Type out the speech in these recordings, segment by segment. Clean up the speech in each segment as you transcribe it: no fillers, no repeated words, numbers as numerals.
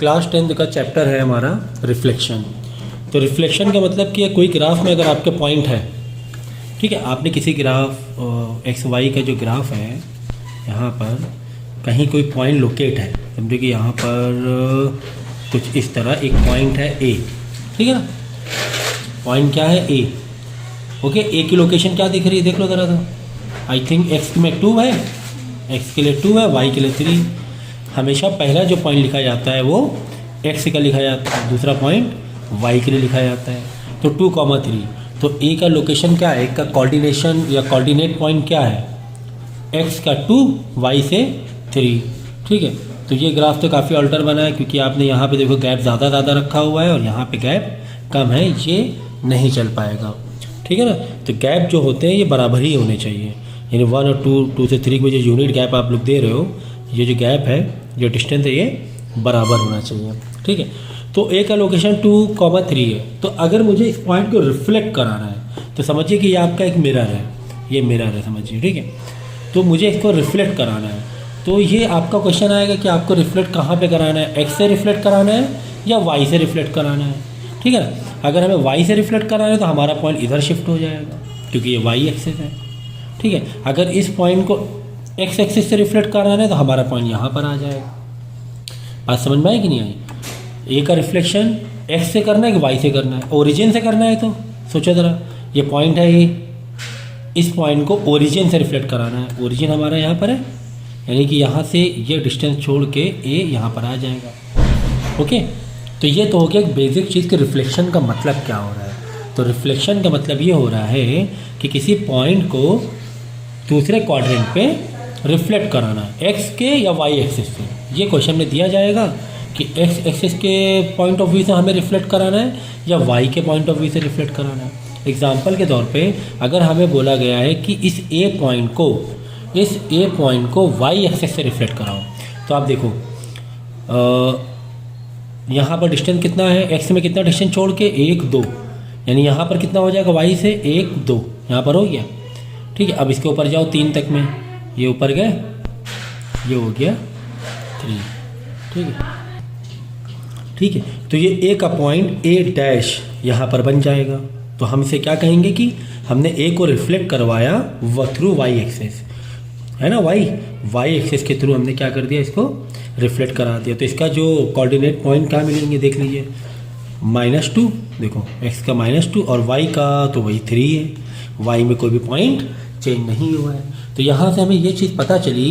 Class 10 का chapter है हमारा रिफ्लेक्शन। तो रिफ्लेक्शन का मतलब कि कोई ग्राफ में अगर आपके पॉइंट है, ठीक है, आपने किसी ग्राफ एक्स वाई का जो ग्राफ है यहाँ पर कहीं कोई पॉइंट लोकेट है, समझो कि यहाँ पर कुछ इस तरह एक पॉइंट है ए, ठीक है ना, पॉइंट क्या है ए, ओके। ए की लोकेशन क्या दिख रही है देख लो ज़रा, तो आई थिंक एक्स में 2 है, एक्स के लिए 2 है, वाई के लिए 3। हमेशा पहला जो पॉइंट लिखा जाता है वो एक्स का लिखा जाता है, दूसरा पॉइंट वाई के लिए लिखा जाता है। तो 2,3, तो ए का लोकेशन क्या है, एक का कोऑर्डिनेशन या कोऑर्डिनेट पॉइंट क्या है, एक्स का 2, वाई से 3, ठीक है। तो ये ग्राफ तो काफ़ी अल्टर बना है क्योंकि आपने यहाँ पे देखो गैप ज़्यादा रखा हुआ है और यहाँ पे गैप कम है, ये नहीं चल पाएगा, ठीक है ना। तो गैप जो होते हैं ये बराबर ही होने चाहिए, यानी 1 और 2 से 3 के जो यूनिट गैप आप लोग दे रहे हो, ये जो गैप है, जो डिस्टेंस है, ये बराबर होना चाहिए, ठीक है। तो ए का लोकेशन 2,3 है। तो अगर मुझे इस पॉइंट को रिफ्लेक्ट कराना है तो समझिए कि ये आपका एक मिरर है, ये मिरर है, समझिए, ठीक है। तो मुझे इसको रिफ्लेक्ट कराना है, तो ये आपका क्वेश्चन आएगा कि आपको रिफ्लेक्ट कहाँ पे कराना है, एक्स से रिफ्लेक्ट कराना है या वाई से रिफ्लेक्ट कराना है, ठीक है ना। अगर हमें वाई से रिफ्लेक्ट कराना है तो हमारा पॉइंट इधर शिफ्ट हो जाएगा क्योंकि ये वाई एक्सिस है, ठीक है। अगर इस पॉइंट को एक्स एक्सिस से रिफ्लेक्ट कराना है तो हमारा पॉइंट यहाँ पर आ जाएगा। बात समझ में आई कि नहीं आई? ए का रिफ्लेक्शन एक्स से करना है कि वाई से करना है, ओरिजिन से करना है, तो सोचो ज़रा, ये पॉइंट है ए, इस पॉइंट को ओरिजिन से रिफ्लेक्ट कराना है, ओरिजिन हमारा यहाँ पर है, यानी कि यहाँ से ये डिस्टेंस छोड़ के ए यहाँ पर आ जाएगा, ओके। तो ये तो हो गया एक बेसिक चीज़ कि रिफ्लेक्शन का मतलब क्या हो रहा है। तो रिफ्लेक्शन का मतलब ये हो रहा है कि किसी पॉइंट को दूसरे क्वाड्रेंट पे रिफ्लेक्ट कराना है, एक्स के या वाई एक्सिस पे। ये क्वेश्चन में दिया जाएगा कि एक्स एक्सिस के पॉइंट ऑफ व्यू से हमें रिफ्लेक्ट कराना है या वाई के पॉइंट ऑफ व्यू से रिफ्लेक्ट कराना है। एग्जाम्पल के तौर पे अगर हमें बोला गया है कि इस ए पॉइंट को वाई एक्सिस से रिफ्लेक्ट कराओ, तो आप देखो यहाँ पर डिस्टेंस कितना है, एक्स में कितना डिस्टेंस छोड़ के 1, 2, यानी यहाँ पर कितना हो जाएगा, वाई से 1, 2 यहाँ पर हो गया, ठीक है। अब इसके ऊपर जाओ 3 तक में, ये ऊपर गए, ये हो गया 3, ठीक है, ठीक है। तो ये ए का पॉइंट ए डैश यहाँ पर बन जाएगा। तो हम इसे क्या कहेंगे कि हमने ए को रिफ्लेक्ट करवाया व थ्रू वाई एक्सिस, है ना, वाई एक्सिस के थ्रू हमने क्या कर दिया, इसको रिफ्लेक्ट करा दिया। तो इसका जो कोऑर्डिनेट पॉइंट क्या मिलेंगे देख लीजिए, -2, देखो एक्स का -2 और वाई का तो वही 3 है, वाई में कोई भी पॉइंट चेंज नहीं हुआ है। तो यहाँ से हमें ये चीज़ पता चली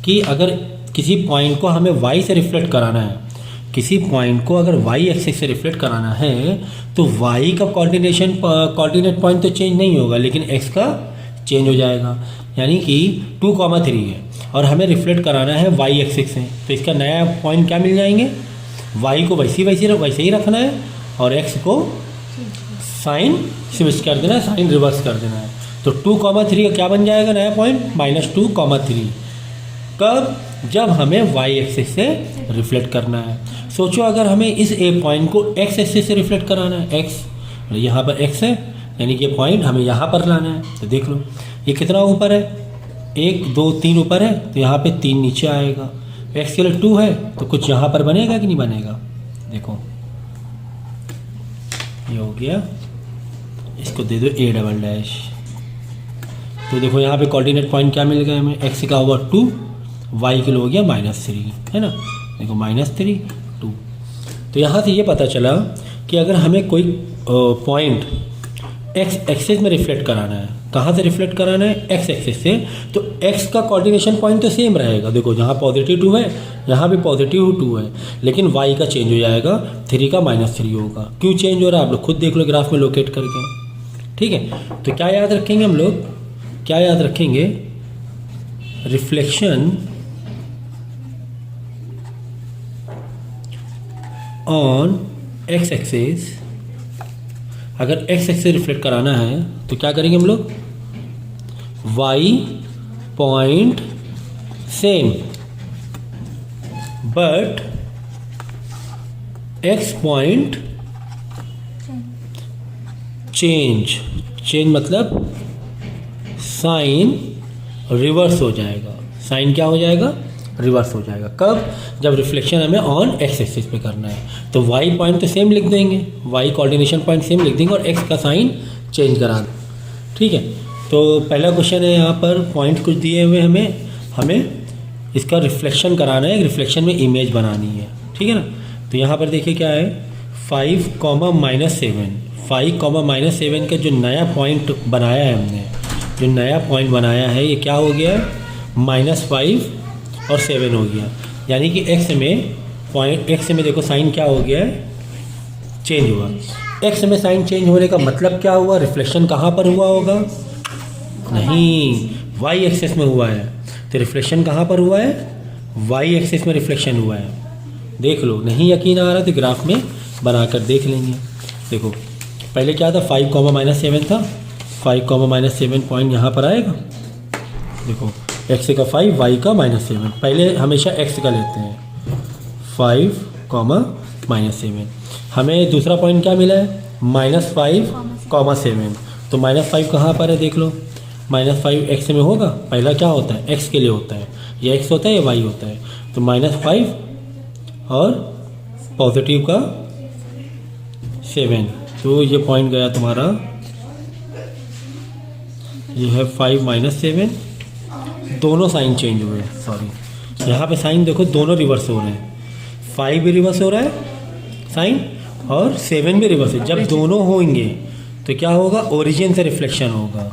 कि अगर किसी पॉइंट को हमें वाई से रिफ्लेक्ट कराना है, किसी पॉइंट को अगर वाई एक्सिस से रिफ्लेक्ट कराना है तो वाई का कोऑर्डिनेट पॉइंट तो चेंज नहीं होगा लेकिन एक्स का चेंज हो जाएगा, यानी कि 2,3 है और हमें रिफ्लेक्ट कराना है वाई एक्सिस से। तो इसका नया पॉइंट क्या मिल जाएंगे, वाई को वैसे ही रखना है और एक्स को साइन स्विच कर देना है, साइन रिवर्स कर देना है। तो 2,3 का क्या बन जाएगा नया पॉइंट, -2,3। कब, जब हमें वाई एक्सिस से रिफ्लेक्ट करना है। सोचो अगर हमें इस ए पॉइंट को एक्स एक्सिस से रिफ्लेक्ट कराना है, एक्स यहाँ पर एक्स है, यानी कि पॉइंट हमें यहाँ पर लाना है। तो देख लो ये कितना ऊपर है, 1, 2, 3 ऊपर है, तो यहाँ पे 3 नीचे आएगा। एक्स के लिए 2 है तो कुछ यहाँ पर बनेगा कि नहीं बनेगा, देखो ये हो गया, इसको दे दो A डबल डैश। तो देखो यहाँ पे कोऑर्डिनेट पॉइंट क्या मिल गया हमें, एक्स का हुआ 2, वाई के लिए हो गया -3, है ना, देखो -3, 2। तो यहाँ से ये पता चला कि अगर हमें कोई पॉइंट एक्स एक्सिस में रिफ्लेक्ट कराना है, कहाँ से रिफ्लेक्ट कराना है, एक्स एक्सिस से, तो एक्स का कोऑर्डिनेशन पॉइंट तो सेम रहेगा। देखो यहाँ +2 है, यहाँ भी +2 है, लेकिन वाई का चेंज हो जाएगा, 3 का -3 होगा। क्यों चेंज हो रहा है आप लोग खुद देख लो ग्राफ में लोकेट करके, ठीक है। तो क्या याद रखेंगे हम लोग, क्या याद रखेंगे, रिफ्लेक्शन ऑन एक्स एक्सिस, अगर एक्स एक्सिस रिफ्लेक्ट कराना है तो क्या करेंगे हम लोग, Y point same but X point change मतलब साइन रिवर्स हो जाएगा। साइन क्या हो जाएगा, रिवर्स हो जाएगा। कब? जब रिफ्लेक्शन हमें ऑन एक्स एक्सिस पे करना है। तो वाई पॉइंट तो सेम लिख देंगे, वाई कोऑर्डिनेशन पॉइंट सेम लिख देंगे और एक्स का साइन चेंज कराना। ठीक है, तो पहला क्वेश्चन है, यहाँ पर पॉइंट कुछ दिए हुए हमें इसका रिफ्लेक्शन कराना है, रिफ्लेक्शन में इमेज बनानी है। ठीक है ना, तो यहाँ पर देखिए क्या है, 5, -7, 5, -7 का जो नया पॉइंट बनाया है हमने, जो नया पॉइंट बनाया है ये क्या हो गया, -5 और 7 हो गया। यानी कि एक्स में देखो साइन क्या हो गया है, चेंज हुआ। एक्स में साइन चेंज होने का मतलब क्या हुआ, रिफ्लेक्शन कहाँ पर हुआ होगा, नहीं वाई एक्सिस में हुआ है। तो रिफ्लेक्शन कहाँ पर हुआ है, वाई एक्सिस में रिफ्लेक्शन हुआ है। देख लो, नहीं यकीन आ रहा तो ग्राफ में बनाकर देख लेंगे। देखो पहले क्या था, 5, -7 था, 5, -7 पॉइंट यहाँ पर आएगा। देखो एक्स का 5, वाई का -7, पहले हमेशा एक्स का लेते हैं, 5, -7। हमें दूसरा पॉइंट क्या मिला है, -5, 7। तो -5 कहाँ पर है, देख लो, -5 एक्स में होगा, पहला क्या होता है, एक्स के लिए होता है, ये एक्स होता है, ये वाई होता है। तो -5 और पॉजिटिव का 7, तो ये पॉइंट गया तुम्हारा, ये है 5, -7, दोनों साइन चेंज हुए, सॉरी यहाँ पे साइन देखो दोनों रिवर्स हो रहे हैं, 5 भी रिवर्स हो रहा है साइन और 7 भी रिवर्स है। जब दोनों होंगे तो क्या होगा, ओरिजिन से रिफ्लेक्शन होगा,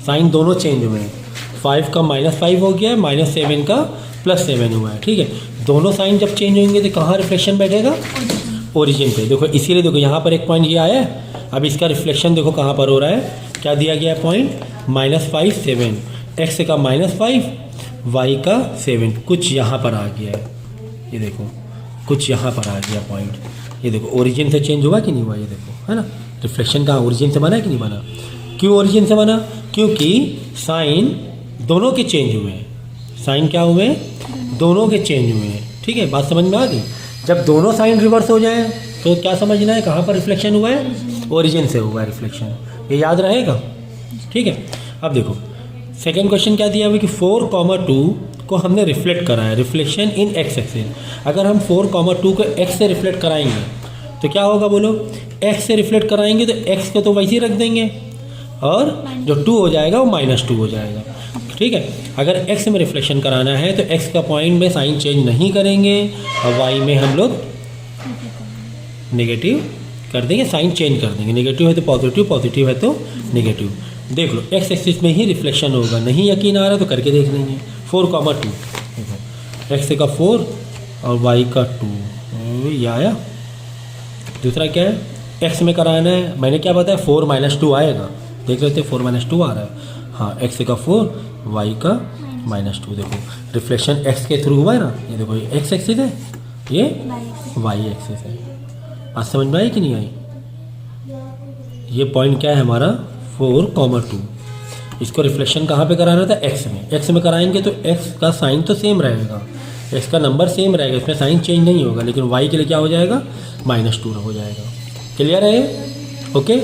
साइन दोनों चेंज हुए हैं, 5 का -5 हो गया है, -7 का +7 हुआ है। ठीक है, दोनों साइन जब चेंज होंगे तो कहाँ रिफ्लेक्शन बैठेगा, ओरिजिन पे। देखो इसीलिए देखो यहाँ पर एक पॉइंट ये आया है, अब इसका रिफ्लेक्शन देखो कहाँ पर हो रहा है, क्या दिया गया है पॉइंट, -5, 7, एक्स का -5, वाई का 7, कुछ यहाँ पर आ गया है, ये देखो कुछ यहाँ पर आ गया पॉइंट, ये देखो ओरिजिन से चेंज हुआ कि नहीं हुआ, ये देखो है ना, रिफ्लेक्शन कहाँ ओरिजिन से बना है कि नहीं बना। क्यों ओरिजिन से बना, क्योंकि साइन दोनों के चेंज हुए हैं, साइन क्या हुए हैं, दोनों के चेंज हुए हैं। ठीक है, बात समझ में आ गई। जब दोनों साइन रिवर्स हो जाए तो क्या समझना है, कहाँ पर रिफ्लेक्शन हुआ है, ओरिजिन से हुआ है रिफ्लेक्शन, ये याद रहेगा। ठीक है, अब देखो सेकेंड क्वेश्चन क्या दिया हुआ कि 4, 2 को हमने रिफ्लेक्ट करा है, रिफ्लेक्शन इन एक्स एक्सिस। अगर हम 4, 2 को एक्स से रिफ्लेक्ट कराएंगे तो क्या होगा, बोलो, एक्स से रिफ्लेक्ट कराएंगे तो एक्स को तो वैसे ही रख देंगे और जो 2 हो जाएगा वो -2 हो जाएगा। ठीक है, अगर एक्स में रिफ्लेक्शन कराना है तो एक्स का पॉइंट में साइन चेंज नहीं करेंगे और वाई में हम लोग नेगेटिव कर देंगे, साइन चेंज कर देंगे, नेगेटिव है तो पॉजिटिव, पॉजिटिव है तो नेगेटिव। देख लो एक्स एक्सिस में ही रिफ्लेक्शन होगा, नहीं यकीन आ रहा तो करके देख लेंगे। 4, 2 देखो, एक्स का 4 और वाई का 2, ये आया। दूसरा क्या है, एक्स में कराना है, मैंने क्या बताया, 4, -2 आएगा, देख लेते 4, -2 आ रहा है। हाँ, एक्स का 4, वाई का -2, देखो रिफ्लेक्शन एक्स के थ्रू हुआ है ना, ये देखो ये एक्स एक्सिस है, ये वाई एक्सिस है। आज समझ में आई कि नहीं आई, ये पॉइंट क्या है हमारा, 4, 2। इसको रिफ्लेक्शन कहाँ पे कराना था, एक्स में। एक्स में कराएंगे तो एक्स का साइन तो सेम रहेगा, एक्स का नंबर सेम रहेगा, इसमें साइन चेंज नहीं होगा, लेकिन वाई के लिए क्या हो जाएगा, -2 हो जाएगा। क्लियर है, ओके।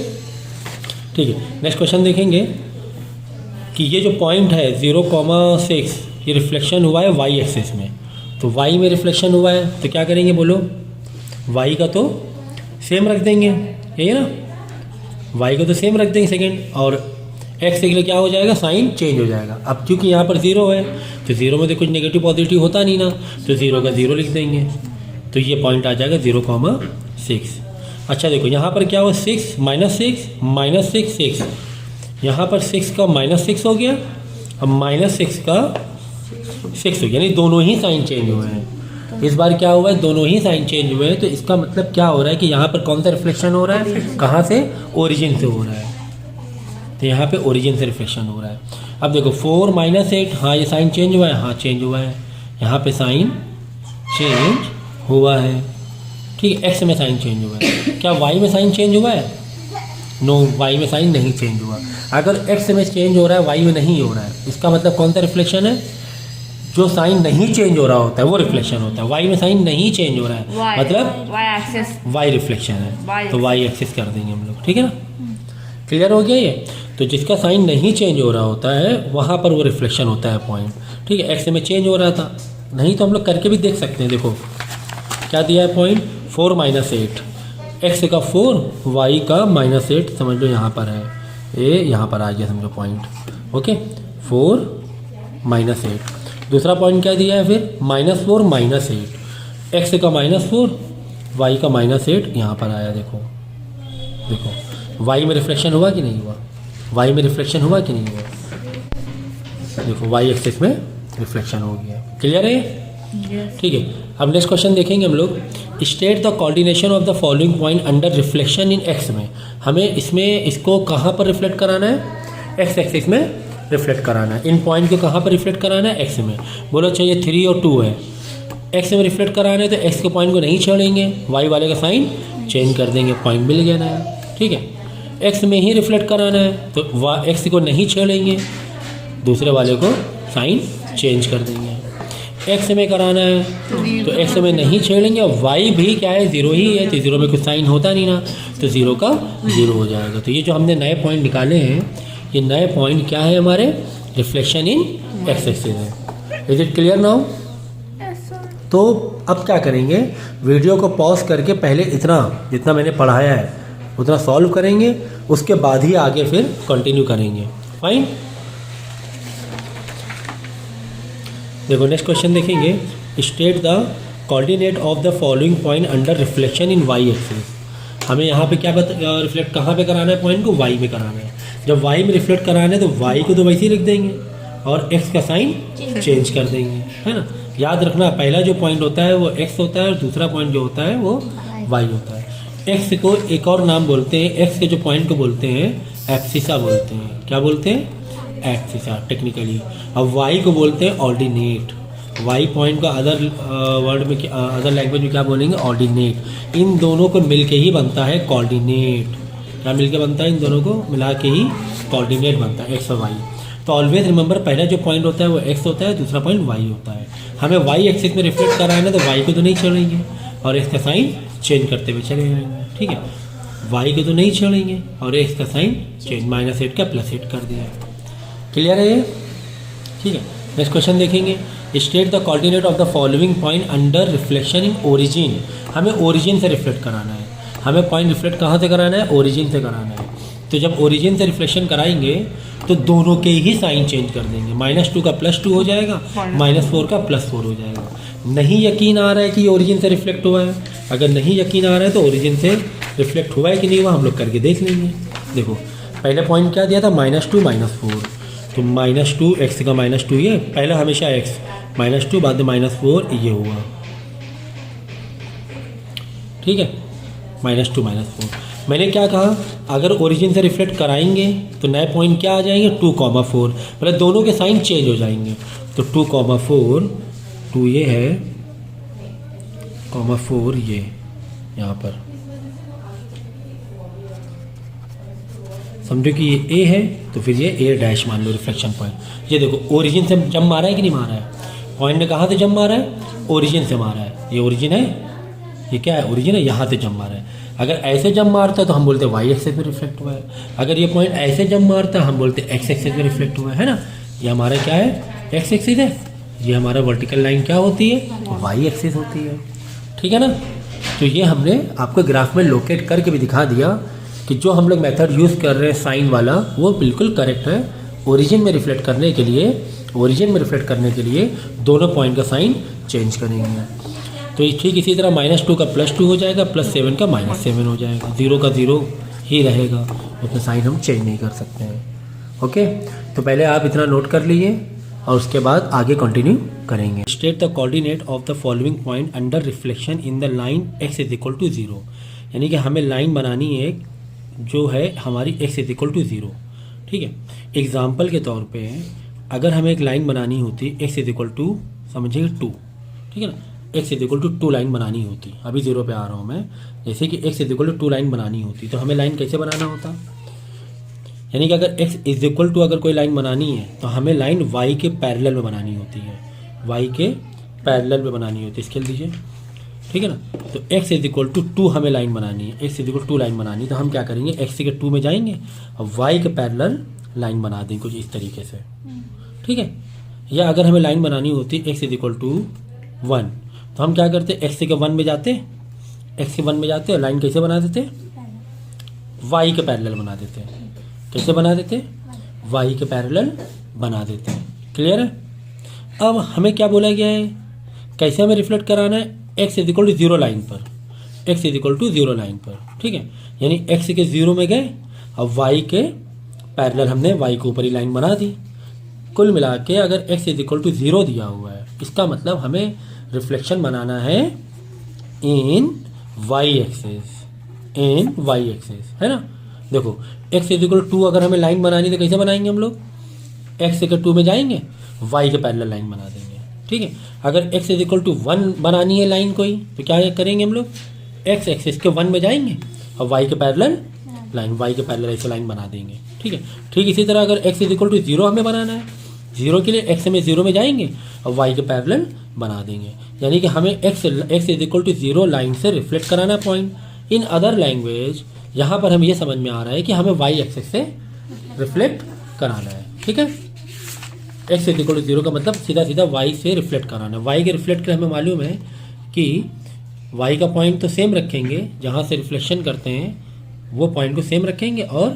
ठीक है, नेक्स्ट क्वेश्चन देखेंगे कि ये जो पॉइंट है 0,6, ये रिफ्लेक्शन हुआ है वाई एक्सिस में, तो वाई में रिफ्लेक्शन हुआ है तो क्या करेंगे, बोलो, वाई का तो सेम रख देंगे, यही है ना, वाई को तो सेम रख देंगे सेकेंड, और एक्स के लिए क्या हो जाएगा, साइन चेंज हो जाएगा। अब क्योंकि यहाँ पर 0 है तो 0 में तो कुछ नेगेटिव पॉजिटिव होता नहीं ना, तो 0 का 0 लिख देंगे, तो ये पॉइंट आ जाएगा 0,6। अच्छा देखो यहाँ पर क्या हुआ, 6, -6, 6, यहाँ पर 6 का -6 हो गया, अब -6 का 6 हो गया, यानी दोनों ही साइन चेंज हुए हैं। इस बार क्या हुआ है, दोनों ही साइन चेंज हुए हैं, तो इसका मतलब क्या हो रहा है कि यहाँ पर कौन सा रिफ्लेक्शन हो रहा है, कहाँ से, ओरिजिन से हो रहा है, तो यहाँ पे ओरिजिन से रिफ्लेक्शन हो रहा है। अब देखो 4, -8, हाँ ये साइन चेंज हुआ है, हाँ चेंज हुआ है, यहाँ पे साइन चेंज हुआ है। ठीक है, एक्स में साइन चेंज हुआ है, क्या वाई में साइन चेंज हुआ है, नो, वाई में साइन नहीं चेंज हुआ। अगर एक्स में चेंज हो रहा है, वाई में नहीं हो रहा है, इसका मतलब कौन सा रिफ्लेक्शन है, जो साइन नहीं चेंज हो रहा होता है वो रिफ्लेक्शन होता है। वाई में साइन नहीं चेंज हो रहा है, मतलब वाई एक्सिस, वाई रिफ्लेक्शन है, तो वाई एक्सिस कर देंगे हम लोग। ठीक है ना, क्लियर हो गया ये। तो जिसका साइन नहीं चेंज हो रहा होता है वहाँ पर वो रिफ्लेक्शन होता है पॉइंट। ठीक है, एक्स में चेंज हो रहा था नहीं तो हम लोग करके भी देख सकते हैं। देखो क्या दिया है पॉइंट, 4 - 8, एक्स का 4 वाई का -8 समझ लो यहाँ पर है, ये यहाँ पर आ गया समझो पॉइंट। ओके 4 - 8। दूसरा पॉइंट क्या दिया है फिर, -4 - 8, एक्स का -4 वाई का -8 यहाँ पर आया। देखो देखो वाई में रिफ्लेक्शन हुआ कि नहीं हुआ, वाई में रिफ्लेक्शन हुआ कि नहीं हुआ, देखो वाई एक्सिस में रिफ्लेक्शन हो गया। क्लियर है? ठीक है। अब नेक्स्ट क्वेश्चन देखेंगे हम लोग, state the coordination of the following point under reflection in x में। हमें इसमें इसको कहाँ पर रिफ्लेक्ट कराना है, एक्स एक्सिस में रिफ्लेक्ट कराना है। इन पॉइंट को कहाँ पर रिफ्लेक्ट कराना है, एक्स में। बोलो चाहिए 3 और 2 है, एक्स में रिफ्लेक्ट कराना है तो एक्स के पॉइंट को नहीं छोड़ेंगे, वाई वाले का साइन चेंज कर देंगे, पॉइंट मिल गया नया। ठीक है, एक्स में ही रिफ्लेक्ट कराना है तो एक्स को नहीं छेड़ेंगे, दूसरे वाले को साइन चेंज कर देंगे। एक्स में कराना है तो एक्स में नहीं छेड़ेंगे, और वाई भी क्या है 0 ही है, तो 0 में कुछ साइन होता नहीं ना, तो 0 का 0 हो जाएगा। तो ये जो हमने नए पॉइंट निकाले हैं, ये नए पॉइंट क्या है हमारे, रिफ्लेक्शन इन एक्स एक्सिस है। Is it clear now? तो अब क्या करेंगे, वीडियो को पॉज करके पहले इतना जितना मैंने पढ़ाया है उतना सॉल्व करेंगे, उसके बाद ही आगे फिर कंटिन्यू करेंगे। फाइन। देखो नेक्स्ट क्वेश्चन देखेंगे, state the coordinate of the following point under reflection in Y axis. हमें यहाँ पे क्या रिफ्लेक्ट कहाँ पे कराना है, पॉइंट को वाई में कराना है। जब वाई में रिफ्लेक्ट कराना है तो वाई को तो वैसे ही लिख देंगे और एक्स का साइन चेंज कर देंगे, है ना। याद रखना पहला जो पॉइंट होता है वो एक्स होता है और दूसरा पॉइंट जो होता है वो वाई होता है। एक्स को एक और नाम बोलते हैं, एक्स के जो पॉइंट को बोलते हैं एब्सिसा बोलते हैं। क्या बोलते हैं, एक्सिसा टेक्निकली। अब वाई को बोलते हैं ऑर्डिनेट। वाई पॉइंट का अदर वर्ड में अदर लैंग्वेज में क्या बोलेंगे, ऑर्डिनेट। इन दोनों को मिलके ही बनता है कोऑर्डिनेट। क्या मिलके बनता है, इन दोनों को मिला के ही कोऑर्डिनेट बनता है, एक्स और वाई। तो ऑलवेज रिमेंबर पहला जो पॉइंट होता है वो एक्स होता है, दूसरा पॉइंट वाई होता है। हमें वाई एक्सिस में रिफ्लेक्ट कराना है तो वाई को तो नहीं छोड़ेंगे और एक्स का साइन चेंज करते हुए चले जाएंगे। ठीक है, वाई को तो नहीं छोड़ेंगे और एक्स का साइन चेंज, -8 का +8 कर दिया। क्लियर है ये? ठीक है। नेक्स्ट क्वेश्चन देखेंगे, state the coordinate of the following point under reflection in origin. हमें ओरिजिन से रिफ्लेक्ट कराना है। हमें पॉइंट रिफ्लेक्ट कहाँ से कराना है, ओरिजिन से कराना है। तो जब ओरिजिन से रिफ्लेक्शन कराएंगे तो दोनों के ही साइन चेंज कर देंगे। -2 का +2 हो जाएगा, -4 का +4 हो जाएगा। नहीं यकीन आ रहा है कि ओरिजिन से रिफ्लेक्ट हुआ है, अगर नहीं यकीन आ रहा है तो ओरिजिन से रिफ्लेक्ट हुआ है कि नहीं हुआ हम लोग करके देख लेंगे। देखो पहले पॉइंट क्या दिया था, -2 -4, तो -2 एक्स का -2 ये पहला हमेशा एक्स, -2 बाद में -4 ये हुआ। ठीक है, -2 -4। मैंने क्या कहा, अगर ओरिजिन से रिफ्लेक्ट कराएंगे तो नए पॉइंट क्या आ जाएंगे, 2,4, मतलब दोनों के साइन चेंज हो जाएंगे। तो 2,4, 2 ये है, 4 ये यहाँ पर, समझो कि ये ए है तो फिर ये A' मान लो रिफ्लेक्शन पॉइंट। ये देखो ओरिजिन से जंप मारा है कि नहीं मारा है, पॉइंट ने कहाँ से जंप मारा है, ओरिजिन से मारा है। ये ओरिजिन है, ये क्या है, ओरिजिन है, यहाँ से जंप मारा है। अगर ऐसे जंप मारता है तो हम बोलते हैं वाई एक्सिस में रिफ्लेक्ट हुआ है। अगर ये पॉइंट ऐसे जंप मारता है हम बोलते हैं एक्स एक्सिस में रिफ्लेक्ट हुआ है ना। ये हमारा क्या है, एक्स एक्सिस है, ये हमारा वर्टिकल लाइन क्या होती है, वाई एक्सिस होती है। ठीक है ना। तो ये हमने आपको ग्राफ में लोकेट करके भी दिखा दिया कि जो हम लोग मेथड यूज़ कर रहे हैं साइन वाला वो बिल्कुल करेक्ट है। ओरिजिन में रिफ्लेक्ट करने के लिए, ओरिजिन में रिफ्लेक्ट करने के लिए दोनों पॉइंट का साइन चेंज करेंगे। तो ठीक इसी तरह -2 का +2 हो जाएगा, +7 का -7 हो जाएगा, 0 का 0 ही रहेगा, उसमें साइन हम चेंज नहीं कर सकते हैं। ओके, तो पहले आप इतना नोट कर लीजिए और उसके बाद आगे कंटिन्यू करेंगे। State the coordinate of the following point under reflection in the line x = 0। यानी कि हमें लाइन बनानी है जो है हमारी x = 0। ठीक है, एग्जाम्पल के तौर पे अगर हमें एक लाइन बनानी होती x = समझिए 2, ठीक है ना, x = 2 लाइन बनानी होती, अभी 0 पे आ रहा हूँ मैं, जैसे कि x = 2 लाइन बनानी होती तो हमें लाइन कैसे बनाना होता, यानी कि अगर x = अगर कोई लाइन बनानी है तो हमें लाइन y के पैरेलल में बनानी होती है, y के पैरेलल में बनानी होती है। स्केल दीजिए, ठीक है ना। तो x = 2 हमें लाइन बनानी है, x = 2 लाइन बनानी है तो हम क्या करेंगे, x के 2 में जाएंगे और y के पैरेलल लाइन बना देंगे कुछ इस तरीके से। ठीक है, या अगर हमें लाइन बनानी होती x इज इक्वल टू 1, तो हम क्या करते, x के 1 में जाते, x के 1 में जाते और लाइन कैसे बना देते, y के पैरेलल बना देते। कैसे बना देते, y के पैरेलल बना देते। क्लियर है। अब हमें क्या बोला गया है, कैसे हमें रिफ्लेक्ट कराना है, x is equal to 0 line पर, x is equal to 0 line पर। ठीक है, यानी x के 0 में गए, अब y के पैरेलल हमने y के ऊपर ही लाइन बना दी। कुल मिला के अगर x इज इक्वल टू 0 दिया हुआ है, इसका मतलब हमें रिफ्लेक्शन बनाना है इन y एक्सिस, इन y एक्सिस, है ना। देखो x इज इक्वल टू अगर हमें लाइन बनानी तो कैसे बनाएंगे हम लोग, x के 2 में जाएंगे, y के पैरेलल लाइन बना देंगे। ठीक है, अगर x इज इक्वल टू 1 बनानी है लाइन कोई, तो क्या करेंगे हम लोग, x एक्सिस के 1 में जाएंगे और y के पैरेलल लाइन, y के पैरेलल ऐसे लाइन बना देंगे। ठीक है, ठीक इसी तरह अगर x इज इक्वल टू 0 हमें बनाना है, 0 के लिए x में 0 में जाएंगे और y के पैरेलल बना देंगे। यानी कि हमें x is equal to 0 line से रिफ्लेक्ट कराना है पॉइंट। इन अदर लैंग्वेज यहाँ पर हमें ये समझ में आ रहा है कि हमें y एक्सिस से रिफ्लेक्ट कराना है। ठीक है, x इज इक्वल टू 0 का मतलब सीधा सीधा y से रिफ्लेक्ट कराना है। y के रिफ्लेक्ट के हमें मालूम है कि y का पॉइंट तो सेम रखेंगे, जहाँ से रिफ्लेक्शन करते हैं वो पॉइंट को सेम रखेंगे और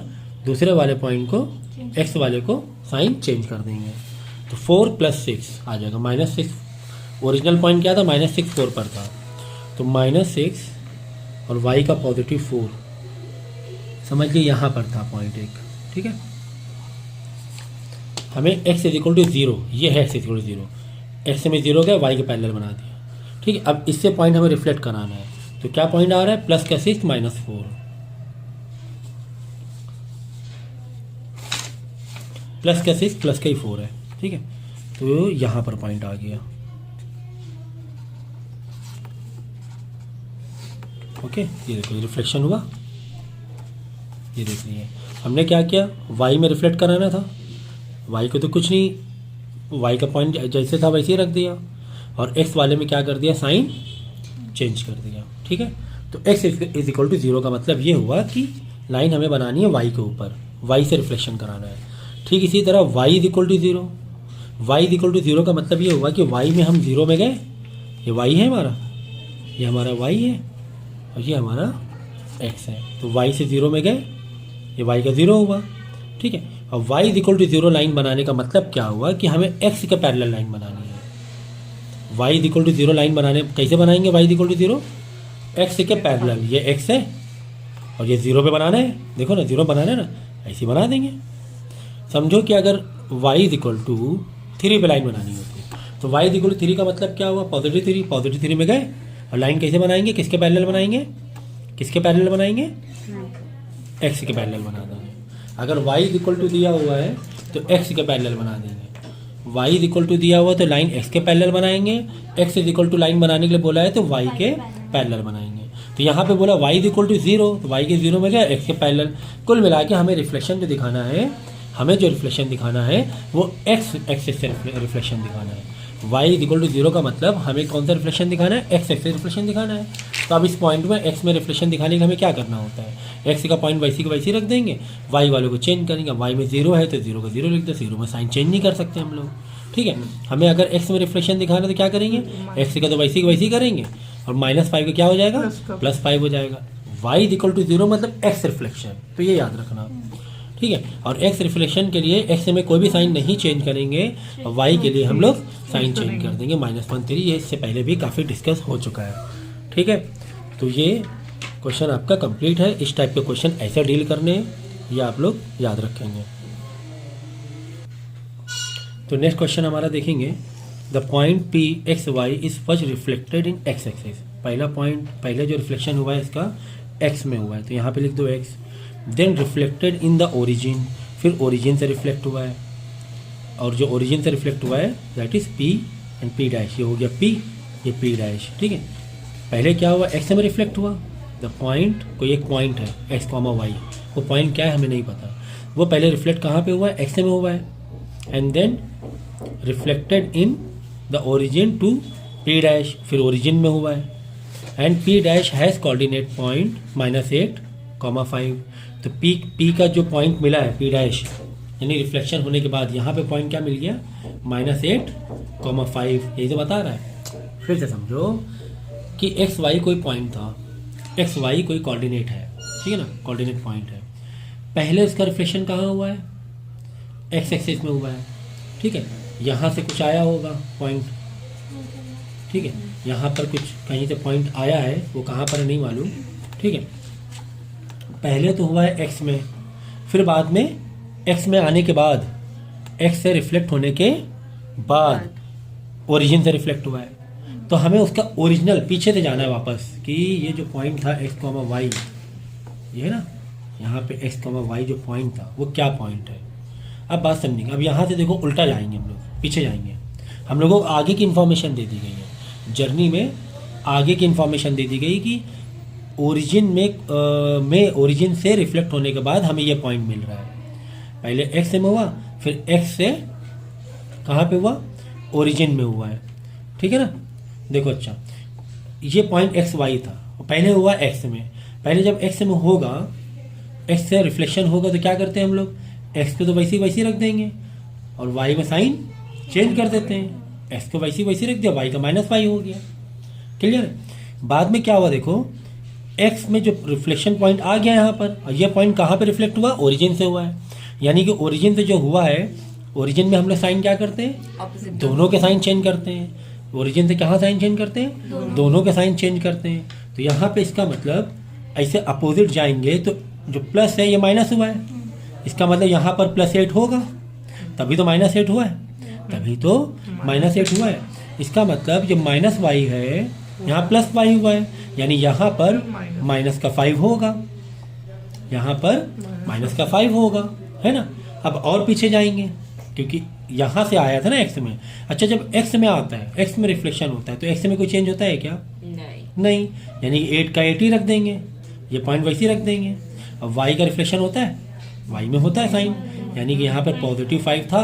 दूसरे वाले पॉइंट को, x वाले को साइन चेंज कर देंगे। तो 4 + 6 आ जाएगा -6। ओरिजिनल पॉइंट क्या था, -6 4 पर था, तो -6 और y का +4 समझ लीजिए यहाँ पर था पॉइंट एक। ठीक है, हमें x इज इक्वल टू 0, ये है x is equal to 0, x में 0 गया, y के पैरेलल बना दिया। ठीक है, अब इससे पॉइंट हमें रिफ्लेक्ट कराना है, तो क्या पॉइंट आ रहा है, +6 -4, +6 +4 है। ठीक है, तो यहाँ पर पॉइंट आ गया। ओके, ये देखो रिफ्लेक्शन हुआ, ये देख लीजिए। हमने क्या किया, y में रिफ्लेक्ट कराना था, y को तो कुछ नहीं, y का पॉइंट जैसे था वैसे ही रख दिया और x वाले में क्या कर दिया, साइन चेंज कर दिया। ठीक है, तो x इज इक्वल टू 0 का मतलब ये हुआ कि लाइन हमें बनानी है y के ऊपर, y से रिफ्लेक्शन कराना है। ठीक इसी तरह y is equal to 0, y is equal to 0 का मतलब ये हुआ कि y में हम 0 में गए, ये y है हमारा, ये हमारा y है और ये हमारा x है, तो y से 0 में गए, ये y का 0 हुआ। ठीक है, और y is equal to 0 line बनाने का मतलब क्या हुआ कि हमें x के पैरेलल लाइन बनानी है। y is equal to 0 line बनाने कैसे बनाएंगे, y is equal to 0 x के पैरेलल, ये x है और ये 0 पे बनाना है, देखो ना 0 बनाना है ना, ऐसे बना देंगे। समझो कि अगर y इज इक्वल टू 3 पे लाइन बनानी होती, तो y इज इक्वल टू 3 का मतलब क्या हुआ, +3 में गए और लाइन कैसे बनाएंगे, किसके पैरेलल बनाएंगे, किसके पैरेलल बनाएंगे, x के पैरेलल बना देंगे। अगर y इज इक्वल टू दिया हुआ है तो x के पैरेलल बना देंगे, y इज इक्वल टू दिया हुआ तो लाइन x के पैरेलल बनाएंगे, x is equal to line बनाने के लिए बोला है तो y के पैरेलल बनाएंगे। तो यहाँ पे बोला y इज इक्वल टू 0, तो y के 0 में गया, x के पैरेलल। कुल मिला के हमें रिफ्लेक्शन जो दिखाना है, हमें जो रिफ्लेक्शन दिखाना है वो x एक्सिस से रिफ्लेक्शन दिखाना है। y इज इक्वल टू 0 का मतलब हमें कौन सा रिफ्लेक्शन दिखाना है, x एक्सिस रिफ्लेक्शन दिखाना है। तो अब इस पॉइंट में x में रिफ्लेक्शन दिखाने के लिए हमें क्या करना होता है, x का पॉइंट वैसी को वैसी रख देंगे, y वालों को चेंज करेंगे। y में 0 है तो 0 का 0 लिख दो, 0 में साइन चेंज नहीं कर सकते हम लोग। ठीक है, हमें अगर x में रिफ्लेक्शन दिखाना है तो क्या करेंगे, x का तो वैसी को वैसी करेंगे और -5 का क्या हो जाएगा, +5 हो जाएगा। y इज इक्वल टू 0 मतलब x रिफ्लेक्शन, तो ये याद रखना। ठीक है, और x रिफ्लेक्शन के लिए x में कोई भी साइन नहीं चेंज करेंगे और y के लिए हम लोग साइन चेंज कर देंगे -1 3। ये इससे पहले भी काफ़ी डिस्कस हो चुका है। ठीक है, तो ये क्वेश्चन आपका कंप्लीट है। इस टाइप के क्वेश्चन ऐसे डील करने ये आप लोग याद रखेंगे। तो नेक्स्ट क्वेश्चन हमारा देखेंगे, the point P X Y is first reflected in X axis. पहला पॉइंट, पहले जो रिफ्लेक्शन हुआ है इसका x में हुआ है, तो यहाँ पे लिख दो x। Then reflected in the origin, फिर ओरिजिन से रिफ्लेक्ट हुआ है और जो ओरिजिन से रिफ्लेक्ट हुआ है that is p and p dash. ये हो गया p, ये p डैश। ठीक है, पहले क्या हुआ, x में रिफ्लेक्ट हुआ। द पॉइंट, कोई एक पॉइंट है x, y, वो पॉइंट क्या है हमें नहीं पता, वो पहले रिफ्लेक्ट कहाँ पे हुआ है, x में हुआ है। And then reflected in the origin to p dash, फिर ओरिजिन में हुआ है। And p dash has coordinate point -8, 5। तो p का जो पॉइंट मिला है p डैश, यानी रिफ्लेक्शन होने के बाद यहाँ पे पॉइंट क्या मिल गया, -8,5, यही तो बता रहा है। फिर से समझो कि एक्स वाई कोई पॉइंट था, एक्स वाई कोई कोऑर्डिनेट है, ठीक है ना, कोऑर्डिनेट पॉइंट है। पहले उसका रिफ्लेक्शन कहाँ हुआ है, एक्स एक्सिस में हुआ है, ठीक है। यहाँ से कुछ आया होगा पॉइंट, ठीक है, यहाँ पर कुछ कहीं से पॉइंट आया है, वो कहाँ पर नहीं मालूम, ठीक है। पहले तो हुआ है एक्स में, फिर बाद में एक्स में आने के बाद, एक्स से रिफ्लेक्ट होने के बाद ओरिजिन से रिफ्लेक्ट हुआ है। तो हमें उसका ओरिजिनल पीछे से जाना है वापस, कि ये जो पॉइंट था एक्स कॉमा वाई, ये है ना, यहाँ पे एक्स कॉमा वाई जो पॉइंट था वो क्या पॉइंट है। अब बात समझेंगे। अब यहाँ से देखो उल्टा जाएंगे हम लोग, पीछे जाएंगे। हम लोगों को आगे की इन्फॉर्मेशन दे दी गई है, जर्नी में आगे की इन्फॉर्मेशन दे दी गई कि ओरिजिन में ओरिजिन से रिफ्लेक्ट होने के बाद हमें ये पॉइंट मिल रहा है। पहले एक्स में हुआ, फिर एक्स से कहाँ पे हुआ, ओरिजिन में हुआ है, ठीक है ना। देखो अच्छा, ये पॉइंट एक्स वाई था, पहले हुआ एक्स में। पहले जब एक्स में होगा, एक्स से रिफ्लेक्शन होगा तो क्या करते हैं हम लोग, एक्स को तो वैसी रख देंगे और वाई में साइन चेंज कर देते हैं। एक्स को वैसी रख दिया, वाई का -y हो गया, क्लियर है। बाद में क्या हुआ, देखो एक्स में जो रिफ्लेक्शन पॉइंट आ गया यहाँ पर, और यह पॉइंट कहाँ पे रिफ्लेक्ट हुआ, ओरिजिन से हुआ है। यानी कि ओरिजिन से जो हुआ है, ओरिजिन में हम लोग साइन क्या करते हैं, दोनों के साइन चेंज करते हैं। ओरिजिन से कहाँ साइन चेंज करते हैं, दोनों के साइन चेंज करते हैं। तो यहाँ पे इसका मतलब ऐसे अपोजिट जाएंगे तो जो प्लस है ये माइनस हुआ है, इसका मतलब यहाँ पर +8 होगा, तभी तो -8 हुआ है, तभी तो -8 हुआ है। इसका मतलब जो -y है यहाँ +y हुआ है, यानी यहाँ पर -5 होगा, यहाँ पर -5 होगा, है ना। अब और पीछे जाएंगे, क्योंकि यहाँ से आया था ना एक्स में। अच्छा, जब एक्स में आता है, एक्स में रिफ्लेक्शन होता है, तो एक्स में कोई चेंज होता है क्या, नहीं। यानी 8 का 8 ही रख देंगे, ये पॉइंट वैसे ही रख देंगे। अब y का रिफ्लेक्शन होता है, y में होता है साइन, यानी कि यहाँ पर +5 था।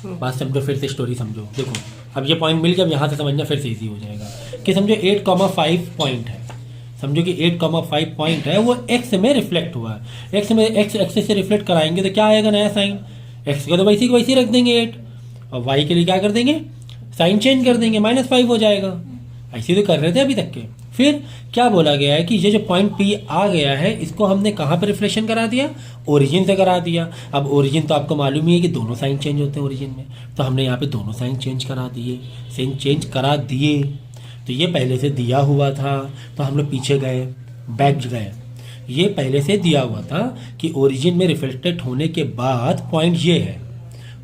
बात समझो, फिर से स्टोरी समझो। देखो अब ये पॉइंट मिल गया, अब यहाँ से समझना फिर से इजी हो जाएगा कि समझो 8,5 पॉइंट है, समझो कि 8,5 पॉइंट है, वो एक्स में रिफ्लेक्ट हुआ है। एक्स में एक्स एक्सिस से रिफ्लेक्ट कराएंगे तो क्या आएगा, नया साइन। एक्स का तो वैसे रख देंगे 8, और वाई के लिए क्या कर देंगे, साइन चेंज कर देंगे, -5 हो जाएगा। ऐसे तो कर रहे थे अभी तक के। फिर क्या बोला गया है कि ये जो पॉइंट P आ गया है, इसको हमने कहाँ पे रिफ्लेक्शन करा दिया, ओरिजिन से करा दिया। अब ओरिजिन तो आपको मालूम ही है कि दोनों साइन चेंज होते हैं ओरिजिन में, तो हमने यहाँ पे दोनों साइन चेंज करा दिए। तो ये पहले से दिया हुआ था, तो हम लोग पीछे गए, बैक गए। ये पहले से दिया हुआ था कि ओरिजिन में रिफ्लेक्टेड होने के बाद पॉइंट ये है,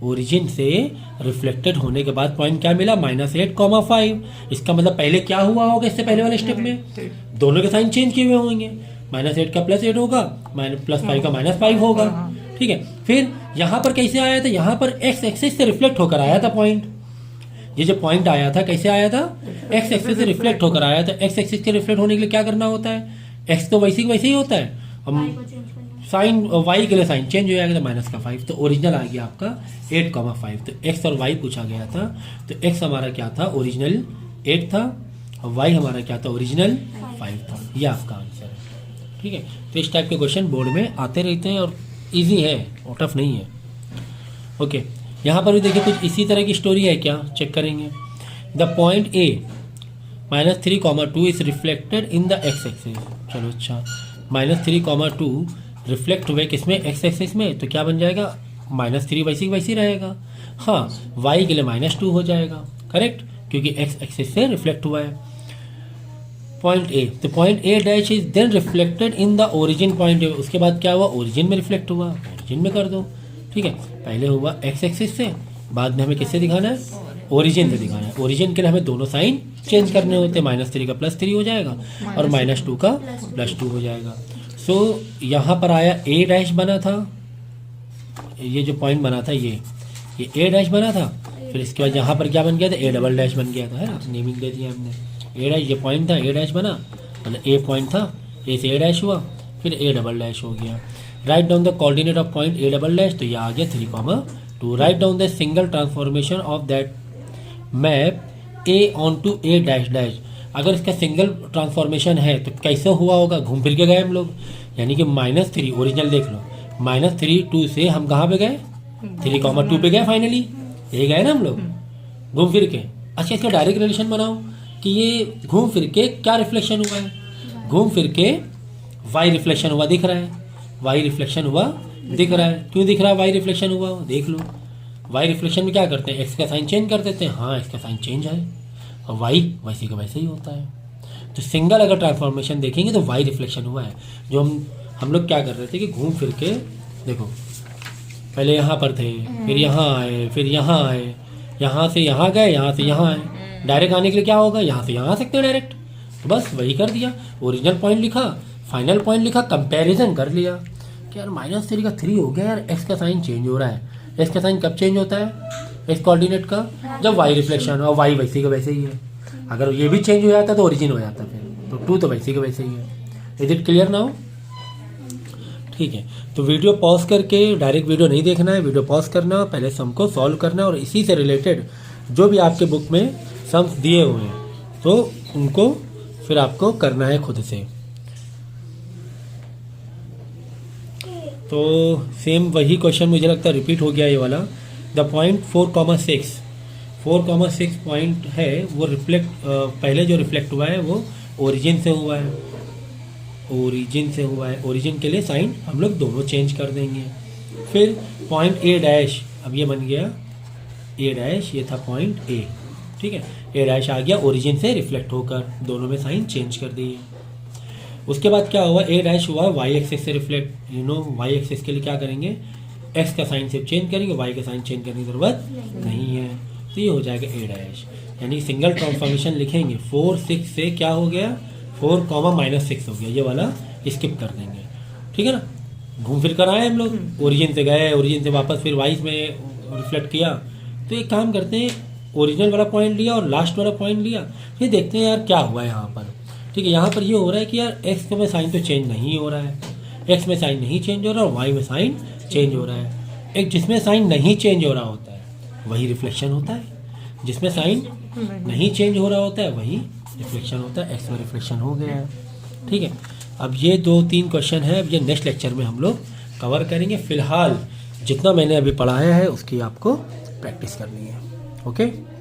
ओरिजिन से रिफ्लेक्टेड होने के बाद पॉइंट क्या मिला, -8,5। इसका मतलब पहले क्या हुआ होगा, इससे पहले वाले स्टेप में दोनों के साइन चेंज किए हुए होंगे, -8 का +8 होगा, +5 का -5 होगा, ठीक है। फिर यहाँ पर कैसे आया था, यहाँ पर एक्स एक्सिस से रिफ्लेक्ट होकर आया था पॉइंट। ये जो पॉइंट आया था कैसे आया था, एक्स एक्सिस से रिफ्लेक्ट होकर आया था। एक्स एक्सिस के रिफ्लेक्ट होने के लिए क्या करना होता है, एक्स तो वैसे ही होता है, हम साइन वाई के लिए साइन चेंज हो जाएगा, तो -5। तो ओरिजिनल आ गया आपका 8,5। तो एक्स और वाई पूछा गया था, तो एक्स हमारा क्या था, ओरिजिनल 8 था, और वाई हमारा क्या था, ओरिजिनल 5 था। ये आपका आंसर है, ठीक है। तो इस टाइप के क्वेश्चन बोर्ड में आते रहते हैं और ईजी है, और टफ नहीं है। ओके, यहाँ पर भी देखिए कुछ इसी तरह की स्टोरी है क्या, चेक करेंगे। The point A -3,2 is reflected in the x axis. चलो अच्छा, -3,2 रिफ्लेक्ट हुए किसमें, एक्स एक्सिस में, तो क्या बन जाएगा, -3 वैसी रहेगा। हाँ, y के लिए -2 हो जाएगा, करेक्ट, क्योंकि एक्स एक्सिस से रिफ्लेक्ट हुआ है। पॉइंट A, तो point A dash is then reflected in the origin point A। उसके बाद क्या हुआ, ओरिजिन में रिफ्लेक्ट हुआ, ओरिजिन में कर दो, ठीक है। पहले हुआ एक्स एक्सिस से, बाद में हमें किससे दिखाना है, ओरिजिन से दिखाना है। ओरिजिन के लिए हमें दोनों साइन चेंज करने होते हैं, -3 का +3 हो जाएगा और -2 का +2 हो जाएगा। सो यहाँ पर आया A डैश बना था, ये जो पॉइंट बना था ये A डैश बना था। फिर इसके बाद यहाँ पर क्या बन गया था, A डबल डैश बन गया था, है ना, नेमिंग दे दिया हमने। A डैश, ये पॉइंट था, A डैश बना, मतलब A पॉइंट था, A से A डैश हुआ, फिर A डबल डैश हो गया। Right down the coordinate of point A double dash, तो ये आ गया 3,2। Right down the single transformation of that map A onto A dash dash. अगर इसका सिंगल ट्रांसफॉर्मेशन है तो कैसे हुआ होगा, घूम फिर के गए हम लोग, यानी कि -3, ओरिजिनल देख लो, -3 2 से हम कहाँ पे गए, 3,2 पे गए फाइनली, यही गए ना हम लोग घूम फिर के। अच्छा, इसका डायरेक्ट रिलेशन बनाओ कि ये घूम फिर के क्या रिफ्लेक्शन हुआ है, घूम फिर के वाई रिफ्लेक्शन हुआ दिख रहा है, वाई रिफ्लेक्शन हुआ दिख रहा है। क्यों दिख रहा है वाई रिफ्लेक्शन हुआ, देख लो। वाई रिफ्लेक्शन में क्या करते हैं, एक्स का साइन चेंज कर देते हैं, हाँ एक्स का साइन चेंज है, और वाई वैसे का वैसे ही होता है। तो सिंगल अगर ट्रांसफॉर्मेशन देखेंगे तो वाई रिफ्लेक्शन हुआ है। जो हम लोग क्या कर रहे थे कि घूम फिर के देखो, पहले यहाँ पर थे, फिर यहाँ आए, फिर यहाँ आए, यहाँ से यहाँ गए, यहाँ से यहाँ आए। डायरेक्ट आने के लिए क्या होगा, यहाँ से यहाँ आ सकते हैं डायरेक्ट, तो बस वही कर दिया। ओरिजिनल पॉइंट लिखा, फाइनल पॉइंट लिखा, कंपैरिजन कर लिया कि यार -3 का 3 हो गया यार, एक्स का साइन चेंज हो रहा है। एक्स का साइन कब चेंज होता है, एक्स कोऑर्डिनेट का, जब वाई रिफ्लेक्शन, और वाई वैसे का वैसे ही है। अगर ये भी चेंज हो जाता तो ओरिजिन हो जाता फिर, तो 2 तो वैसे का वैसे ही है। Is it clear now? ठीक है, तो वीडियो पॉज करके, डायरेक्ट वीडियो नहीं देखना है, वीडियो पॉज करना, पहले सम को सॉल्व करना, और इसी से रिलेटेड जो भी आपके बुक में सम्स दिए हुए हैं तो उनको फिर आपको करना है खुद से। तो सेम वही क्वेश्चन मुझे लगता है रिपीट हो गया ये वाला। द पॉइंट 4,6 पॉइंट है वो रिफ्लेक्ट, पहले जो रिफ्लेक्ट हुआ है वो ओरिजिन से हुआ है, ओरिजिन से हुआ है। ओरिजिन के लिए साइन हम लोग दोनों चेंज कर देंगे। फिर पॉइंट ए डैश, अब ये बन गया ए डैश, ये था पॉइंट ए, ठीक है, ए डैश आ गया ओरिजिन से रिफ्लेक्ट होकर, दोनों में साइन चेंज कर दिए। उसके बाद क्या हुआ, ए डैश हुआ वाई एक्सिस से रिफ्लेक्ट, वाई एक्सिस के लिए क्या करेंगे, एक्स का साइन सिर्फ चेंज करेंगे, वाई का साइन चेंज करने की ज़रूरत नहीं है, तो ये हो जाएगा ए डैश। यानी सिंगल ट्रांसफॉर्मेशन लिखेंगे, 4, 6 से क्या हो गया, 4, -6 हो गया, ये वाला स्किप कर देंगे, ठीक है ना। घूम फिर कर आए हम लोग, ओरिजिन से गए, ओरिजिन से वापस फिर वाई में रिफ्लेक्ट किया। तो एक काम करते हैं, ओरिजिनल वाला पॉइंट लिया और लास्ट वाला पॉइंट लिया, फिर देखते हैं यार क्या हुआ है यहाँ पर। ठीक है, यहाँ पर ये हो रहा है कि यार एक्स में साइन तो चेंज नहीं हो रहा है, एक्स में साइन नहीं चेंज हो रहा और वाई में साइन चेंज हो रहा है। एक जिसमें साइन नहीं चेंज हो रहा होता है वही रिफ्लेक्शन होता है, जिसमें साइन नहीं चेंज हो रहा होता है वही रिफ्लेक्शन होता है। एक्स में रिफ्लेक्शन हो गया है, ठीक है। अब ये 2-3 क्वेश्चन है, अब ये नेक्स्ट लेक्चर में हम लोग कवर करेंगे। फिलहाल जितना मैंने अभी पढ़ाया है उसकी आपको प्रैक्टिस करनी है, ओके।